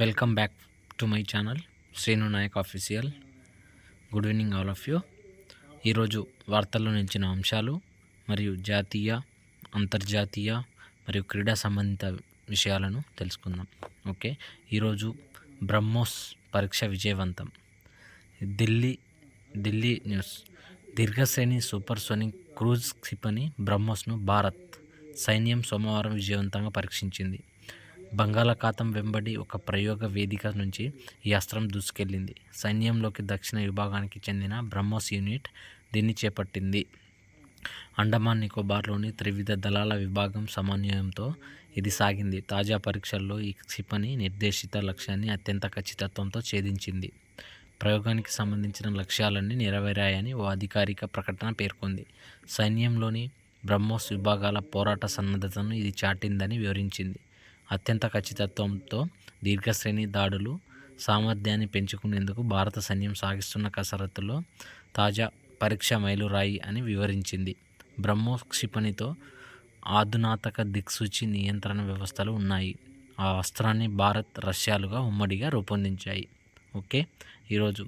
Welcome back to my channel Srinu Nayak official. Good evening all of you. ఈరోజు వార్తల్లో నిలిచిన అంశాలు మరియు జాతీయ, అంతర్జాతీయ మరియు క్రీడా సంబంధిత విషయాలను తెలుసుకుందాం. ఓకే, ఈరోజు బ్రహ్మోస్ పరీక్ష విజయవంతం. ఢిల్లీ న్యూస్. దీర్ఘశ్రేణి సూపర్సోనిక్ క్రూజ్ క్షిపణి బ్రహ్మోస్ను భారత్ సైన్యం సోమవారం విజయవంతంగా పరీక్షించింది. బంగాళాఖాతం వెంబడి ఒక ప్రయోగ వేదిక నుంచి ఈ అస్త్రం దూసుకెళ్లింది. సైన్యంలోకి దక్షిణ విభాగానికి చెందిన బ్రహ్మోస్ యూనిట్ దీన్ని చేపట్టింది. అండమాన్ నికోబార్లోని త్రివిధ దళాల విభాగం సమన్వయంతో ఇది సాగింది. తాజా పరీక్షల్లో ఈ క్షిపణి నిర్దేశిత లక్ష్యాన్ని అత్యంత ఖచ్చితత్వంతో ఛేదించింది. ప్రయోగానికి సంబంధించిన లక్ష్యాలన్నీ నెరవేరాయని ఓ అధికారిక ప్రకటన పేర్కొంది. సైన్యంలోని బ్రహ్మోస్ విభాగాల పోరాట సన్నద్ధతను ఇది చాటిందని వివరించింది. అత్యంత ఖచ్చితత్వంతో దీర్ఘశ్రేణి దాడులు సామర్థ్యాన్ని పెంచుకునేందుకు భారత సైన్యం సాగిస్తున్న కసరత్తులో తాజా పరీక్ష మైలురాయి అని వివరించింది. బ్రహ్మోస్ క్షిపణితో అధునాతక దిక్సూచి నియంత్రణ వ్యవస్థలు ఉన్నాయి. ఆ అస్త్రాన్ని భారత్, రష్యాలుగా ఉమ్మడిగా రూపొందించాయి. ఓకే, ఈరోజు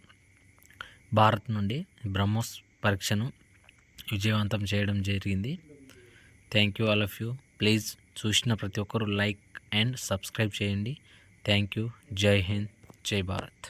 భారత్ నుండి బ్రహ్మోస్ పరీక్షను విజయవంతం చేయడం జరిగింది. Thank you all of you. Please చూసిన ప్రతి ఒక్కరు లైక్ అండ్ సబ్స్క్రైబ్ చేయండి. Thank you. జై హింద్, జై భారత్.